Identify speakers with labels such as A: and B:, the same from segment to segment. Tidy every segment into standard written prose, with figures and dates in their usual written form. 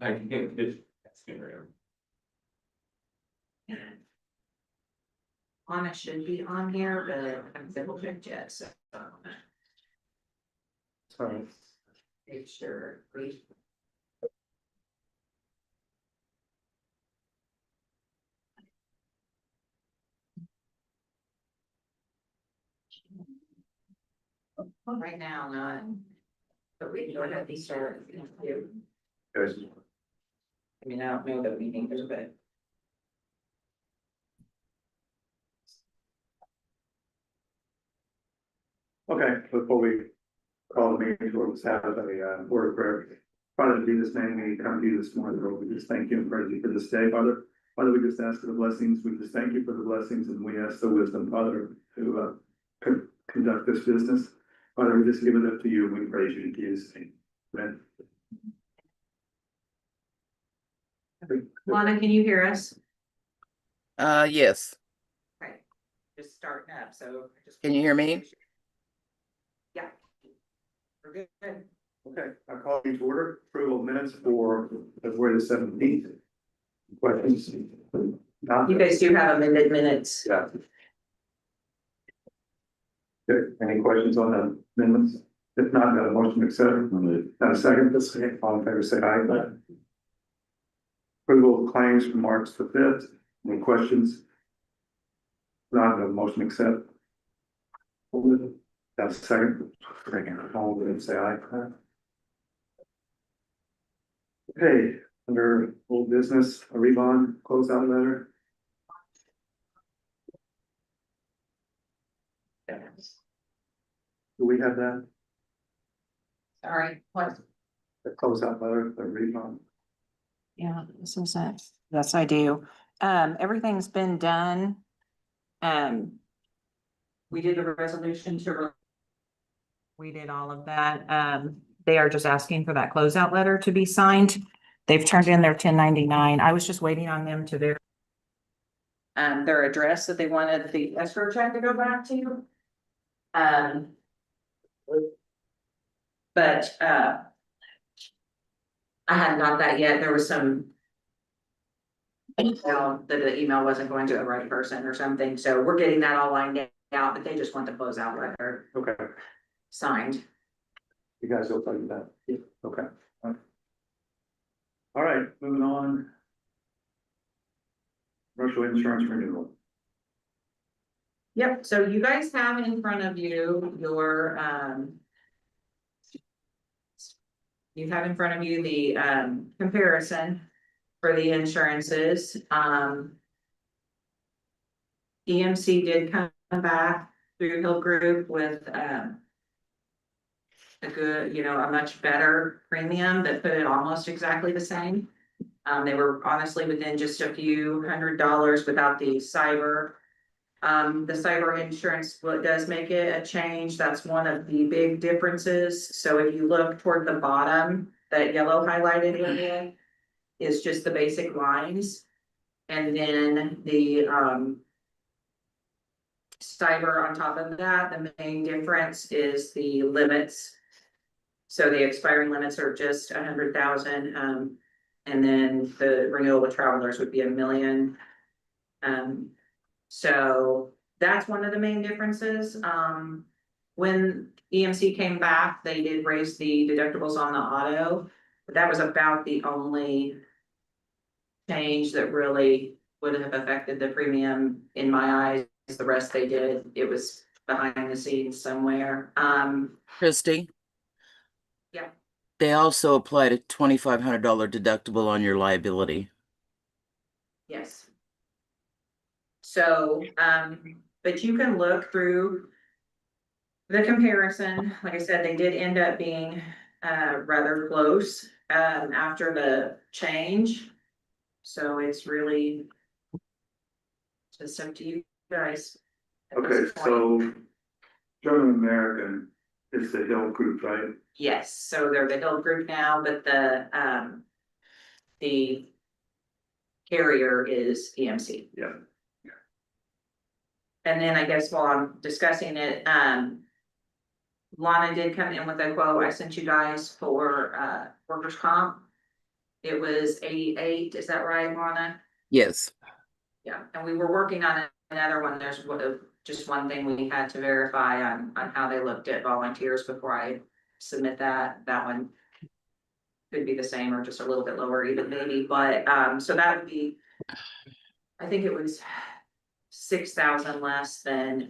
A: I think that's good.
B: Anna should be on here, but I haven't double checked yet, so.
C: Sorry.
B: Make sure. Right now, not. But we don't have these start.
C: Guys,
B: I mean, I don't know that we need to, but.
C: okay, before we call the meeting, we'll just have a word of prayer. Father, in Jesus' name, we come to you this morning, Lord. We just thank you and praise you for this day, Father. Father, we just ask for the blessings. We just thank you for the blessings, and we ask the wisdom, Father, to conduct this business. Father, we just give it up to you, and we praise you in Jesus' name. Amen.
B: Lana, can you hear us?
D: Yes.
B: Okay, just starting up, so.
D: Can you hear me?
B: Yeah. We're good.
C: Okay, I call you to order. Approval of minutes for February the 17th. Questions?
B: You guys do have amended minutes.
C: Yeah. Good. Any questions on the amendments? If not, got a motion to accept. Not a second. All in favor, say aye. Approval of claims from March the 5th. Any questions? Not got a motion to accept. That's a second. All in favor, say aye. Okay, under old business, a rebond closeout letter. Do we have that?
B: Sorry, what?
C: The closeout letter, the rebond?
E: Yeah, this is it. Yes, I do. Everything's been done. We did the resolution to. We did all of that. They are just asking for that closeout letter to be signed. They've turned in their 1099. I was just waiting on them to their address that they wanted the escrow check to go back to. But I hadn't got that yet. There was some. That the email wasn't going to the right person or something, so we're getting that all lined out, but they just want the closeout letter
C: Okay,
E: signed.
C: you guys will tell you that. Yeah. Okay. All right, moving on. Commercial insurance renewal.
B: Yep, so you guys have in front of you your, you have in front of you the, comparison for the insurances. EMC did come back through Hill Group with, a good, a much better premium that put it almost exactly the same. They were honestly within just a few $100s without the cyber. The cyber insurance does make it a change. That's one of the big differences. So if you look toward the bottom, that yellow highlighted area is just the basic lines. And then the cyber on top of that, the main difference is the limits. So the expiring limits are just 100,000. And then the renewal with travelers would be $1 million. So that's one of the main differences. When EMC came back, they did raise the deductibles on the auto, but that was about the only change that really would have affected the premium in my eyes. The rest they did, it was behind the scenes somewhere.
D: Christie,
B: Yeah.
D: they also applied a $2,500 deductible on your liability.
B: Yes. So, but you can look through the comparison. Like I said, they did end up being rather close after the change. So it's really just up to you guys. at
C: Okay,
B: this point.
C: so German American is the Hill Group, right?
B: Yes, so they're the Hill Group now, but the carrier is EMC.
C: Yeah.
B: And then I guess while I'm discussing it, Lana did come in with a quote I sent you guys for workers' comp. it was 88, is that right, Lana?
D: Yes.
B: Yeah, and we were working on another one, there's just one thing we had to verify on how they looked at volunteers before I submit that one. Could be the same or just a little bit lower even maybe, but, so that would be. I think it was 6,000 less than,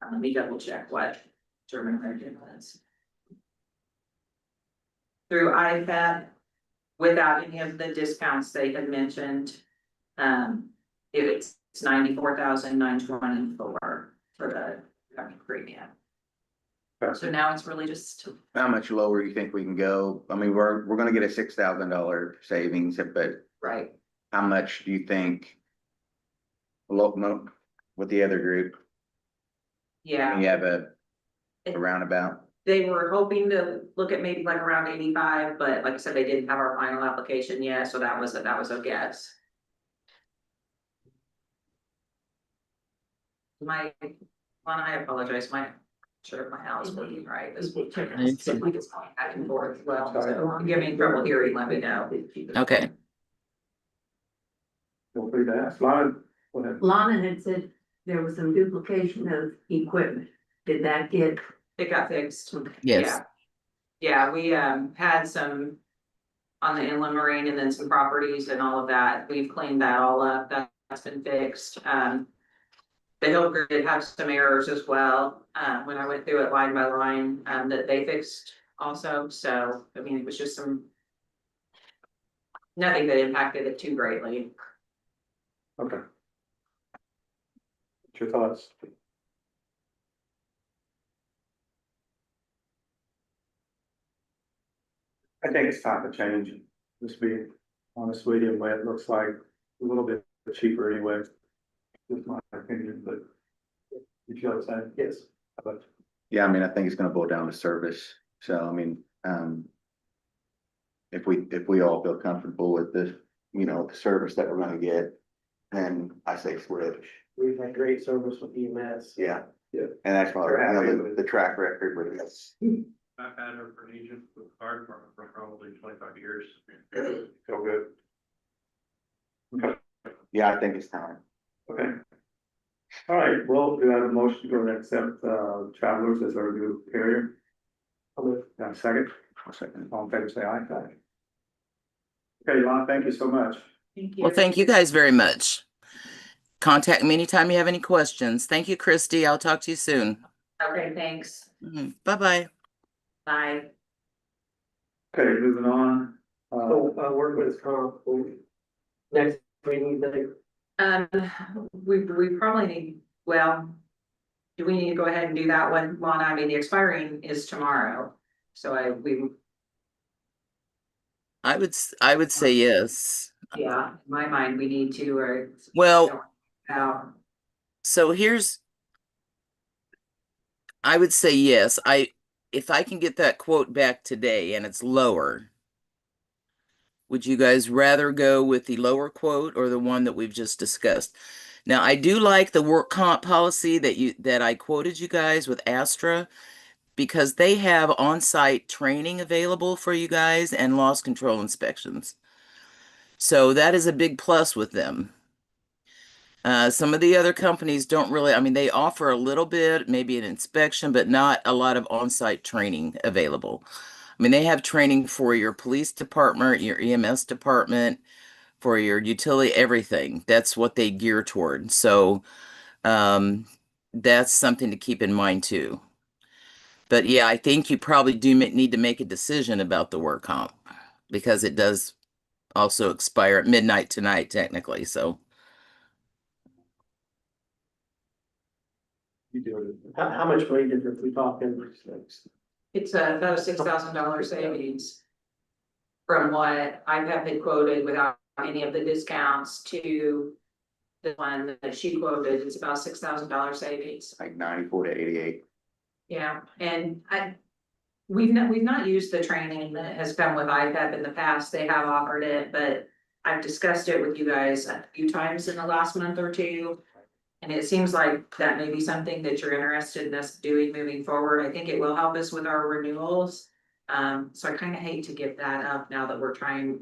B: let me double check what German American was. Through iPad, without any of the discounts they had mentioned, it's 94,924 for the premium. So now it's really just,
F: How much lower you think we can go? I mean, we're gonna get a $6,000 savings, but
B: right,
F: how much do you think? No, with the other group,
B: yeah.
F: you have a roundabout?
B: They were hoping to look at maybe like around 85, but like I said, they didn't have our final application yet, so that was a guess. I apologize, sure if my house is working right. This will check. It's going back and forth as well, so if you give me trouble hearing, let me know.
D: Okay.
C: Feel free to ask. Lana, go ahead.
G: Lana had said there was some duplication of equipment. Did that get?
B: It got fixed.
D: Yes.
B: Yeah, we had some on the inland marine and then some properties and all of that. We've cleaned that all up. That's been fixed. The Hill Group did have some errors as well, when I went through it line by line, that they fixed also. So, I mean, it was just nothing that impacted it too greatly.
C: Okay. What's your thoughts? I think it's time to change. Just be honest with you, and what it looks like a little bit cheaper anyway. Just my opinion, but you feel what I'm saying? Yes. But
F: Yeah, I mean, I think it's gonna boil down to service. So, I mean, if we all feel comfortable with this, the service that we're gonna get, then I say switch.
H: We've had great service with EMS.
F: Yeah.
C: Yeah.
F: And that's why,
C: We're happy with it.
F: the track record with this.
A: I've had her for an agent with the fire department for probably 25 years.
C: feel good. Okay.
F: Yeah, I think it's time.
C: Okay. All right, well, do I have a motion to go and accept travelers as our new carrier? I'll move. Have a second?
F: I'll second.
C: All in favor, say aye. Aye. Okay, Lon, thank you so much.
B: Thank you.
D: Well, thank you guys very much. Contact me anytime you have any questions. Thank you, Christy. I'll talk to you soon.
B: Okay, thanks.
D: Bye-bye.
B: Bye.
C: Okay, moving on.
H: So, workman's comp, next meeting,
B: We probably need, well, do we need to go ahead and do that one, Lana? I mean, the expiring is tomorrow, so
D: I would say yes.
B: yeah, in my mind, we need to, or.
D: Well,
B: Out.
D: so I would say yes. If I can get that quote back today and it's lower, would you guys rather go with the lower quote or the one that we've just discussed? Now, I do like the work comp policy that I quoted you guys with Astra, because they have on-site training available for you guys and loss control inspections. So that is a big plus with them. Some of the other companies don't really, I mean, they offer a little bit, maybe an inspection, but not a lot of on-site training available. I mean, they have training for your police department, your EMS department, for your utility, everything. That's what they gear toward. So that's something to keep in mind too. But yeah, I think you probably do need to make a decision about the work comp, because it does also expire at midnight tonight, technically. So
C: You do it.
H: how much money difference we talking?
B: It's about a $6,000 savings from what IPAP had quoted without any of the discounts to the one that she quoted. It's about $6,000 savings.
F: Like 94 to 88.
B: Yeah, and we've not used the training that has come with IPAP in the past. They have offered it, but I've discussed it with you guys a few times in the last month or two. And it seems like that may be something that you're interested in us doing moving forward. I think it will help us with our renewals. So I kind of hate to give that up now that we're trying,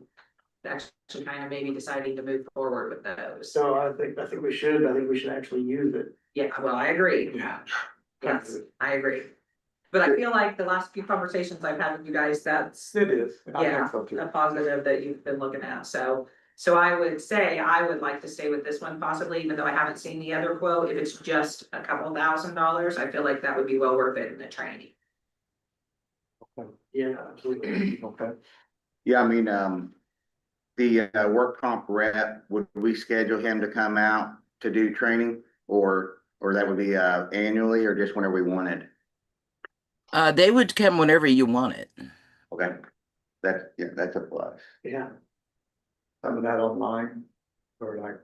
B: actually kind of maybe deciding to move forward with those.
H: So I think we should actually use it.
B: Yeah, well, I agree.
C: Yeah.
B: Yes, I agree. But I feel like the last few conversations I've had with you guys, that's
C: It is. I
B: Yeah.
C: think so too.
B: a positive that you've been looking at, so I would say I would like to stay with this one possibly, even though I haven't seen the other quote, if it's just a couple $1,000, I feel like that would be well worth it in the training.
H: Yeah, absolutely.
C: Okay.
F: Yeah, I mean, the work comp rep, would we schedule him to come out to do training? Or that would be annually or just whenever we wanted?
D: They would come whenever you want it.
F: Okay, that's a plus.
H: Yeah.
C: Some of that online or like,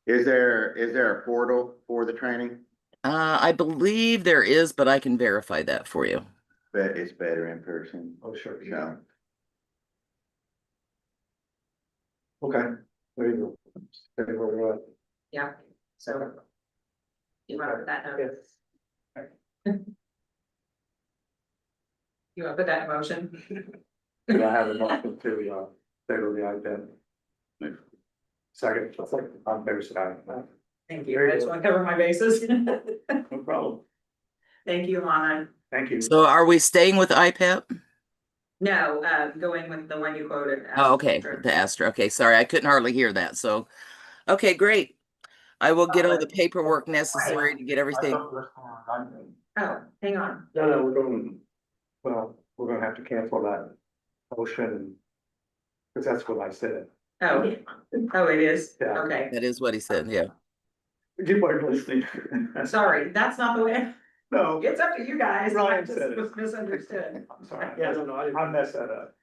F: Is there a portal for the training?
D: I believe there is, but I can verify that for you.
F: But it's better in person,
C: oh, sure.
F: so.
C: Okay. There you go. Stay where we're at.
B: Yeah, so. You want to put that note? You want to put that in motion?
C: Could I have a motion to, table the item? Second, on favor side.
B: Thank you, I just want to cover my bases.
C: No problem.
B: Thank you, Lana.
C: Thank you.
D: So are we staying with IPEP?
B: No, going with the one you quoted.
D: Oh, okay, the Astra. Okay, sorry, I couldn't hardly hear that. So, okay, great. I will get all the paperwork necessary to get everything.
B: Oh, hang on.
C: No, we're gonna have to cancel that motion. Cause that's what I said.
B: Oh, it is,
C: Yeah.
B: okay,
D: That is what he said, yeah.
C: You weren't listening.
B: sorry, that's not the way,
C: No,
B: it's up to you guys, I
C: Ryan
B: just
C: said it.
B: was misunderstood.
C: I'm sorry.
H: Yeah, no,
C: I messed that up.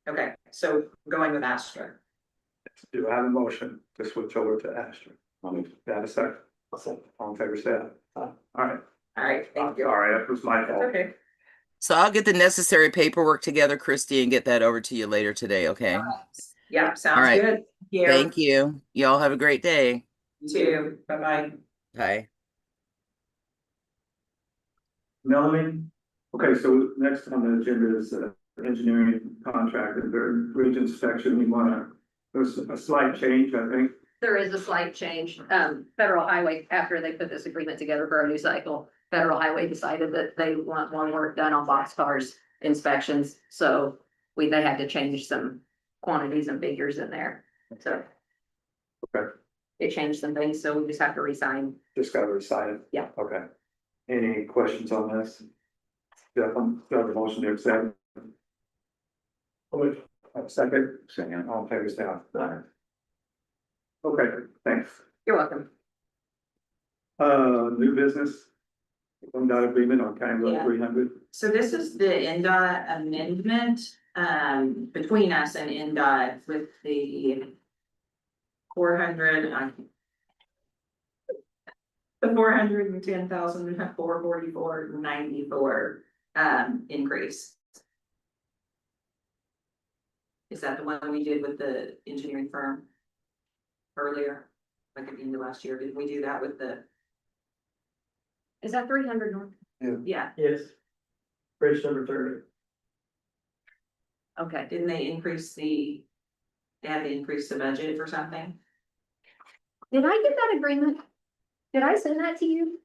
B: Okay, so going with Astra.
C: Do I have a motion to switch over to Astra? Do I have a second? All in favor, say aye. All right.
B: All right, thank you.
C: Sorry, that was my fault.
B: Okay,
D: So I'll get the necessary paperwork together, Christy, and get that over to you later today, okay?
B: yeah,
D: All
B: sounds
D: right.
B: good.
D: Thank you. Y'all have a great day.
B: You too, bye-bye.
D: Bye.
C: Melanie? Okay, so next on the agenda is engineering contract and bridge inspection. We wanna, there's a slight change, I think.
I: There is a slight change. Federal Highway, after they put this agreement together for a new cycle, Federal Highway decided that they want more work done on boxcars inspections. So they had to change some quantities and figures in there. So.
C: Okay.
I: It changed some things, so we just have to resign.
C: Just gotta recite it.
I: Yeah.
C: Okay. Any questions on this? Jeff, do I have a motion to accept? Second,
F: Second.
C: all in favor, say aye. Okay, thanks.
I: You're welcome.
C: New business. $1 agreement on County Road
B: Yeah.
C: 300.
B: So this is the NDOT amendment, between us and NDOT with the 400, the 410,444.94, increase. Is that the one we did with the engineering firm earlier, like at the end of last year? Did we do that with the,
I: Is that 300 north?
B: yeah,
H: Yes. Bridge number 30.
I: Okay.
B: didn't they increase they had to increase the budget for something?
I: Did I get that agreement? Did I send that to you?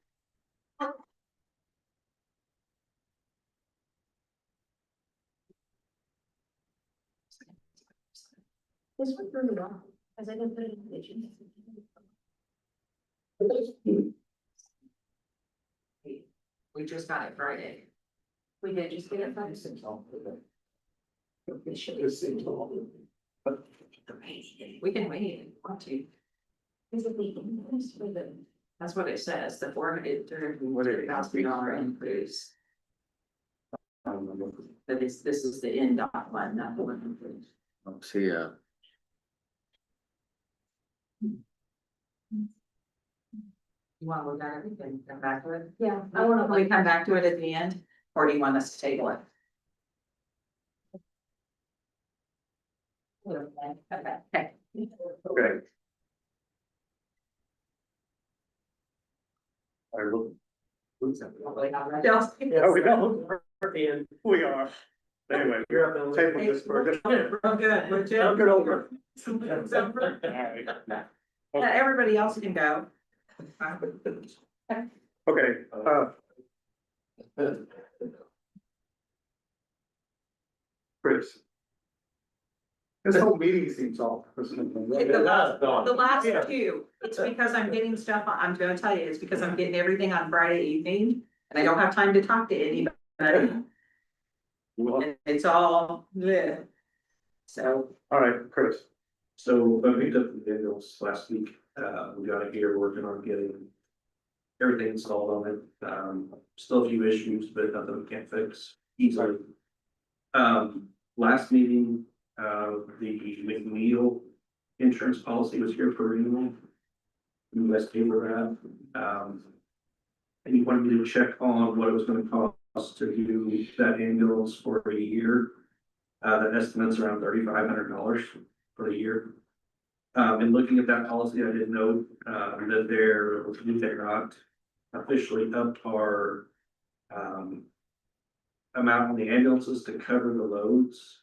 I: This went really well, because I didn't put it in the agenda.
B: We just got it Friday.
I: We did just get it from.
B: We can wait if you want to. That's what it says, the $430,000 increase. But this is the NDOT one, not the one.
F: Let's see,
B: You want to look at it, we can come back to it?
I: Yeah,
B: I want to, we come back to it at the end, or do you want us to table it? Okay.
C: Okay. I will.
B: Hopefully not right else.
C: Yeah, we don't.
H: And
C: We are. Anyway,
H: you're up on.
C: table this for just.
B: I'm good, we're
H: I'll get over.
B: Everybody else can go.
C: Okay, Chris. This whole meeting seems off.
B: The last two, it's because I'm getting stuff, I'm gonna tell you, it's because I'm getting everything on Friday evening, and I don't have time to talk to anybody. And it's all, yeah. So,
C: All right, Chris.
A: So I picked up the Daniels last week, we got it here working on getting everything installed on it, still a few issues, but nothing we can't fix easily. Last meeting, the McNeil insurance policy was here for renewal. You guys came around, and you wanted me to check on what it was gonna cost to do that ambulance for a year. The estimate's around $3,500 for the year. And looking at that policy, I did note, that they're not officially up our, amount on the ambulances to cover the loads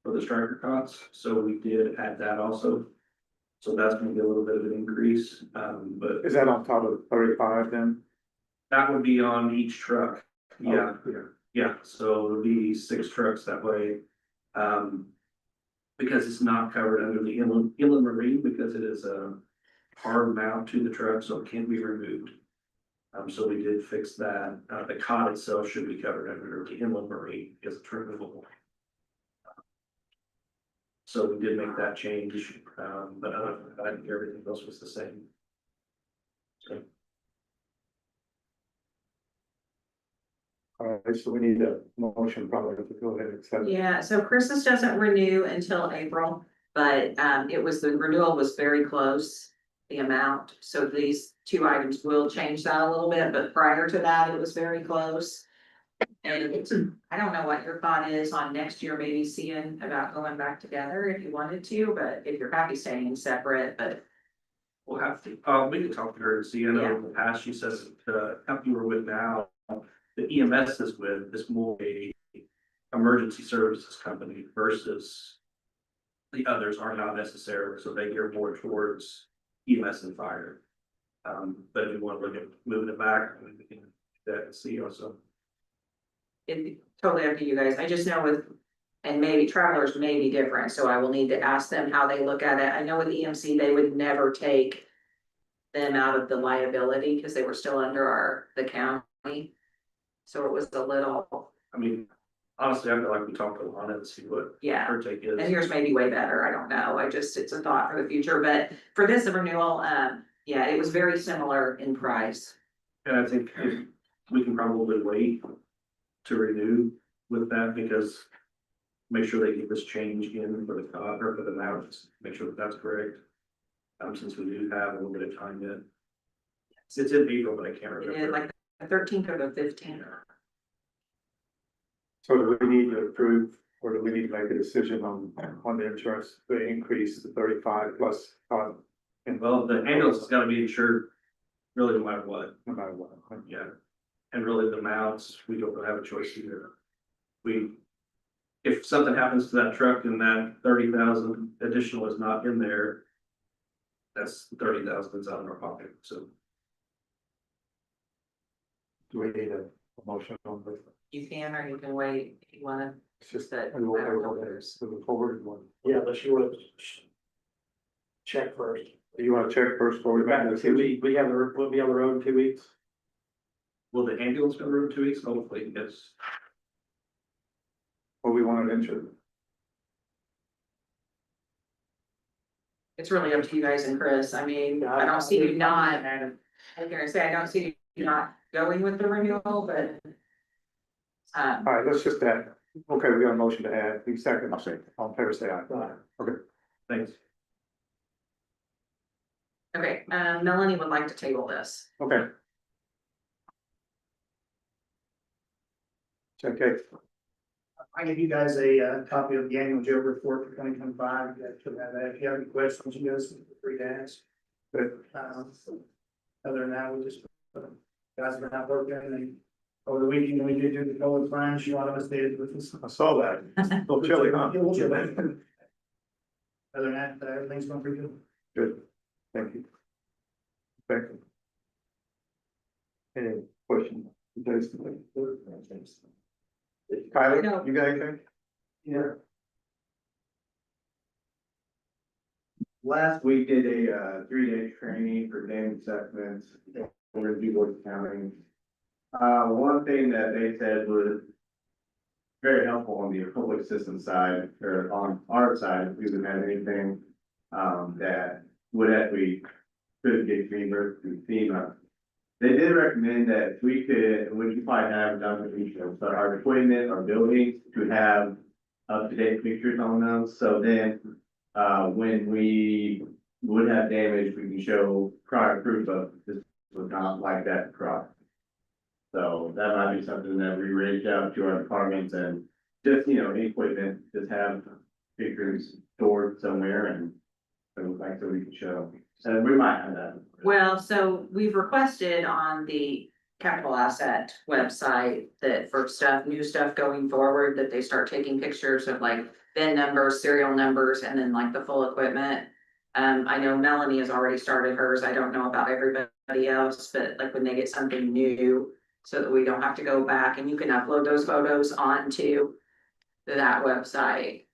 A: for the striker cots, so we did add that also. So that's gonna be a little bit of an increase, but
C: Is that on top of 35 then?
A: that would be on each truck. Yeah,
C: Yeah.
A: yeah, so it'll be 6 trucks that way. Because it's not covered under the inland marine, because it is a hard mount to the truck, so it can't be removed. So we did fix that. The cot itself should be covered under the inland marine because it's removable. So we did make that change, but other than that, I think everything else was the same. So,
C: All right, so we need a motion probably to go ahead and accept.
B: yeah, so Christmas doesn't renew until April, but, the renewal was very close, the amount. So these two items will change that a little bit, but prior to that, it was very close. And I don't know what your thought is on next year, maybe seeing about going back together if you wanted to, but if you're happy staying separate, but.
A: we'll have to, we can talk to her and see. I know in the past, she says the company we're with now, the EMS is with, is more a emergency services company versus the others are not necessarily, so they gear more towards EMS and fire. But if you want to look at moving it back, I mean, we can do that and see also.
B: It's totally up to you guys. I just know with, and maybe travelers may be different, so I will need to ask them how they look at it. I know with EMC, they would never take them out of the liability because they were still under the county. So it was a little,
A: I mean, honestly, I feel like we talked to Lana and see what
B: yeah.
A: her take is.
B: And yours may be way better, I don't know, it's a thought for the future, but for this renewal, yeah, it was very similar in price.
A: And I think we can probably wait to renew with that because make sure they get this change in for the cot or for the mounts, make sure that that's correct. Since we do have a little bit of time yet. It's in April, but I can't
B: It is
A: remember.
B: like the 13th or the 15th.
C: So do we need to approve, or do we need to make a decision on the insurance, the increase to 35 plus, and
A: Well, the ambulance has gotta be insured really no matter what,
C: no matter what?
A: yeah. And really the mounts, we don't have a choice either. If something happens to that truck and that 30,000 additional is not in there. That's 30,000 that's out of our pocket, so.
C: Do we need a motion on this?
B: You can, or you can wait, if you wanna.
C: It's just
B: That-
C: that, we'll
B: I don't know
C: go ahead,
B: what's-
C: moving forward, one.
H: Yeah, unless you want to check first.
C: You want to check first before we make a decision?
H: We'll be on the road in 2 weeks.
A: Will the ambulance go in 2 weeks? Hopefully, yes.
C: Or we want it insured?
B: It's really up to you guys and Chris, I mean, I don't see you not, I'm gonna say, I don't see you not going with the renewal, but.
C: All right, let's just add, okay, we got a motion to add, please second,
F: I'll say.
C: all in favor, say aye.
A: Thanks.
B: Okay, Melanie would like to table this.
C: Okay. Check it.
J: I give you guys a copy of the annual jail report for 2025. You guys should have that. If you have any questions, you guys feel free to ask.
C: Good.
J: Other than that, we just, guys have been out working and over the weekend, we did do the color plunge, a lot of us did with this.
C: I saw that. A little chilly, huh?
J: Yeah, a little chilly. Other than that, everything's going pretty good.
C: Good, thank you. Thank you. Any questions? Kylie, you got anything?
A: Yeah. Last week did a 3-day training for dam assessments for DuBois County. One thing that they said was very helpful on the public system side, or on our side, if we didn't have anything that would actually could get reimbursed through FEMA. They did recommend that we could, which you probably have done the research, but our equipment, our buildings to have up-to-date pictures on them. So then, when we would have damage, we can show prior proof of this was not like that product. So that might be something that we reach out to our departments and just, any equipment, just have pictures stored somewhere and so like, so we can show. So we might have that.
B: Well, so we've requested on the capital asset website that for stuff, new stuff going forward, that they start taking pictures of like VIN numbers, serial numbers, and then like the full equipment. I know Melanie has already started hers. I don't know about everybody else, but like when they get something new, so that we don't have to go back, and you can upload those photos onto that website.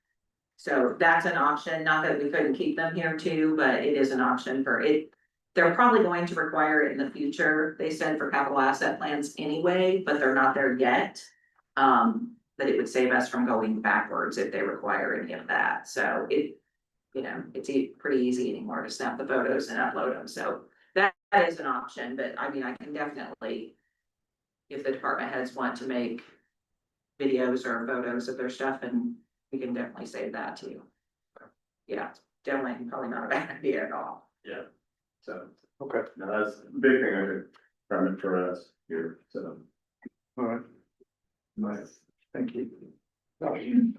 B: So that's an option, not that we couldn't keep them here too, but it is an option for it. They're probably going to require it in the future, they said, for capital asset plans anyway, but they're not there yet. But it would save us from going backwards if they require any of that, so it, it's pretty easy anymore to snap the photos and upload them, so that is an option, but I mean, I can definitely, if the department heads want to make videos or photos of their stuff, and we can definitely save that too. Yeah, definitely, probably not a bad idea at all.
A: Yeah. So,
C: Okay,
A: no, that's a big thing I heard from it for us here, so.
C: all right,
A: Nice.
C: thank you.
A: Back to,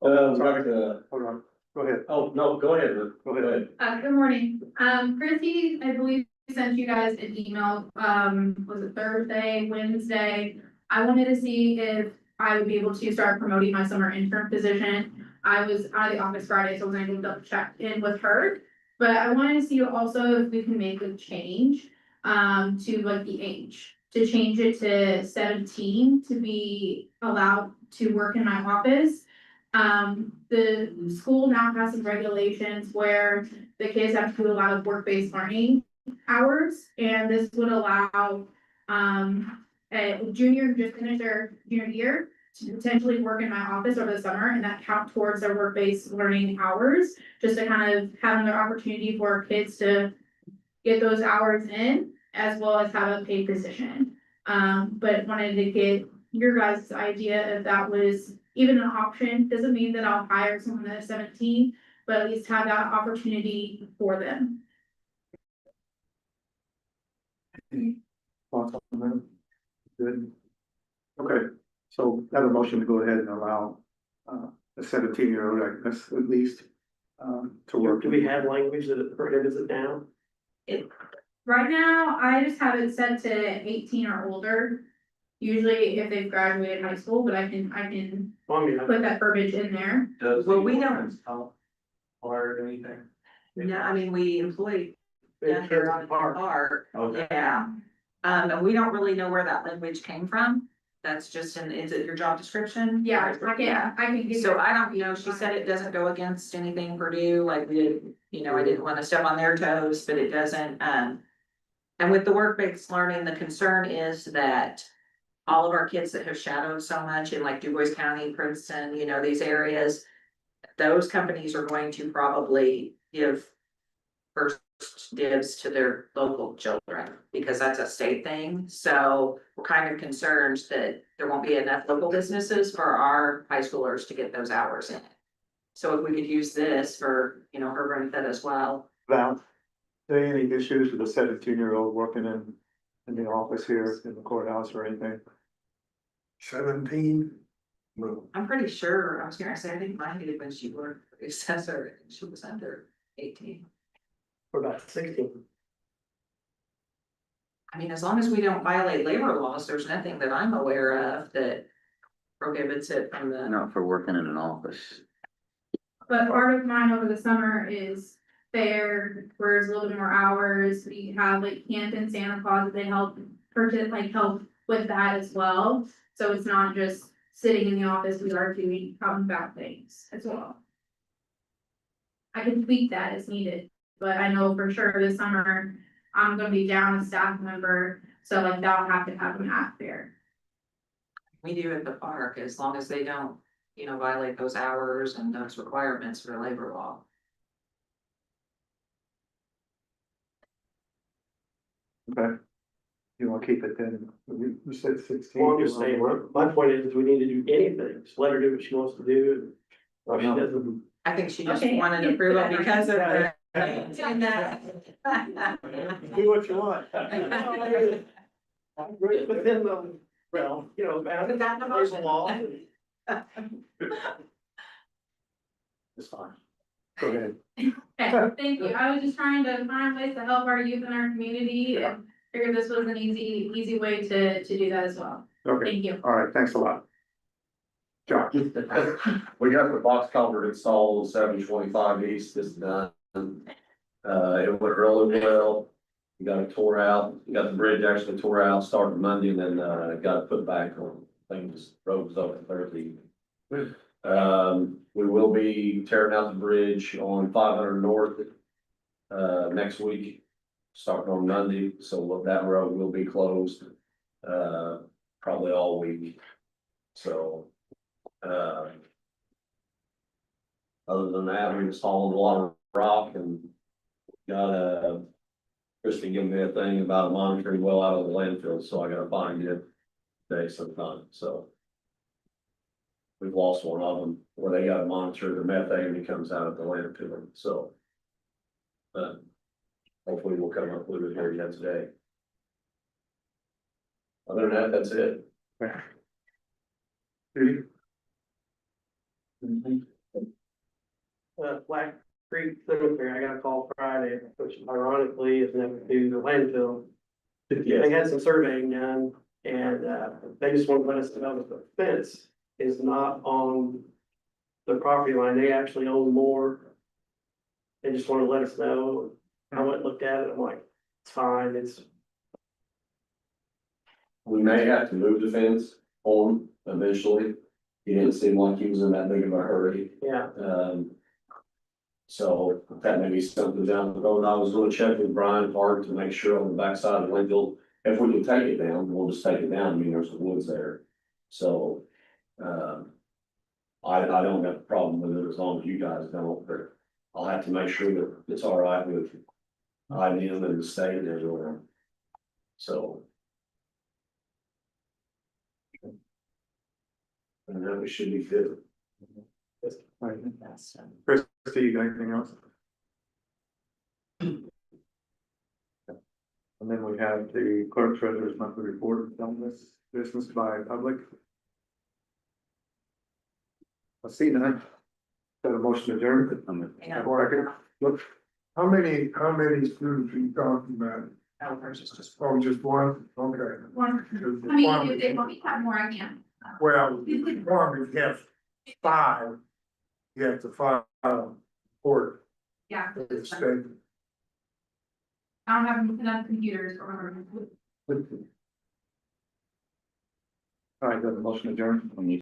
C: Hold on, go ahead,
A: oh, no, go ahead,
C: go ahead.
K: Good morning. Chrissy, I believe, sent you guys an email, was it Thursday, Wednesday? I wanted to see if I would be able to start promoting my summer intern position. I was out of the office Friday, so I wasn't able to double check in with her. But I wanted to see also if we can make a change, to like the age, to change it to 17 to be allowed to work in my office. The school now has some regulations where the kids have to do a lot of work-based learning hours, and this would allow, a junior who just finished their junior year to potentially work in my office over the summer, and that count towards their work-based learning hours, just to kind of have another opportunity for kids to get those hours in, as well as have a paid position. But wanted to get your guys' idea if that was even an option. Doesn't mean that I'll hire someone that is 17, but at least have that opportunity for them.
C: Thoughts on that? Good. Okay, so I have a motion to go ahead and allow, a 17-year-old, I guess, at least, to work.
H: Do we have language that prohibits it now?
K: Right now, I just have it set to 18 or older. Usually if they've graduated high school, but I can
H: Well, I mean,
K: put that verbiage in there.
A: Does
B: Well, we don't-
A: or anything?
B: No, I mean, we employ
H: it's
B: down here on the
H: hard.
B: park,
A: Okay.
B: yeah. And we don't really know where that language came from. That's just is it your job description?
K: Yeah, I can give you.
B: So I don't know, she said it doesn't go against anything Purdue, like we did, I didn't wanna step on their toes, but it doesn't, and with the work-based learning, the concern is that all of our kids that have shadowed so much in like DuBois County, Princeton, these areas, those companies are going to probably give first dibs to their local children, because that's a state thing. So we're kind of concerned that there won't be enough local businesses for our high schoolers to get those hours in. So if we could use this for, her benefit as well.
C: Val, are there any issues with a 17-year-old working in the office here in the courthouse or anything? 17?
B: I'm pretty sure, I was gonna say, I think mine did when she worked for the assessor, and she was under 18.
H: For about 16.
B: I mean, as long as we don't violate labor laws, there's nothing that I'm aware of that prohibits it from the.
F: Not for working in an office.
K: But part of mine over the summer is fair, where it's a little bit more hours, we have like camp and Santa Claus, that they help purchase, like help with that as well. So it's not just sitting in the office, we are doing out and about things as well. I can tweak that as needed, but I know for sure this summer, I'm gonna be down a staff member, so like that'll have to have an app there.
B: We do at the park, as long as they don't, violate those hours and those requirements for labor law.
C: Okay. You wanna keep it then, you said 16.
H: Well, I'm just saying, my point is, we need to do anything, just let her do what she wants to do. Or she doesn't.
B: I think she just
K: Okay.
B: wanted approval because of the.
H: Do what you want. Within the, well,
B: Put that in the
H: there's a
B: motion.
H: law. It's fine.
C: Go ahead.
K: Okay, thank you. I was just trying to find ways to help our youth in our community and figured this was an easy way to do that as well.
C: Okay,
K: Thank you.
C: all right, thanks a lot. John,
L: We got the box culvert installed 725 east, it's done. It went really well. We got it tore out, we got the bridge actually tore out starting Monday and then, got it put back on. Things, road was open Thursday. We will be tearing out the bridge on 500 North, next week, starting on Monday, so that road will be closed, probably all week. So, other than that, we just hauled a lot of rock and got Christie gave me a thing about a monitoring well out of the landfill, so I gotta find it today sometime, so. We've lost one of them where they gotta monitor the methane that comes out of the landfill, so. But hopefully we'll come up with it here yet today. Other than that, that's it.
C: Judy?
H: Black Creek Cemetery, I got a call Friday, which ironically is never due to landfill. They had some surveying done and, they just want to let us know that the fence is not on the property line. They actually own more. They just want to let us know. I went and looked at it. I'm like, it's fine. It's,
L: We may have to move the fence on eventually. He didn't seem like he was in that big of a hurry.
H: yeah.
L: So that may be something down the road. I was gonna check with Brian Park to make sure on the backside of Linville, if we can take it down, we'll just take it down. I mean, there's the woods there. So, I don't have a problem with it as long as you guys don't, but I'll have to make sure that it's all right with IBM and the state and everywhere. So. And then we should be good.
C: Christie, you got anything else? And then we have the clerk treasurer's monthly report on this business by public. I see none. Got a motion adjourned. Look,
M: How many students are you talking about?
B: Just.
M: Oh, just one? Okay.
K: One,
M: The
K: I mean,
M: requirement-
K: if they want me to have more, I can.
M: Well, the requirement, you have 5. You have to file a report
K: Yeah.
M: to the state.
K: I don't have enough computers or.
C: All right, got a motion adjourned.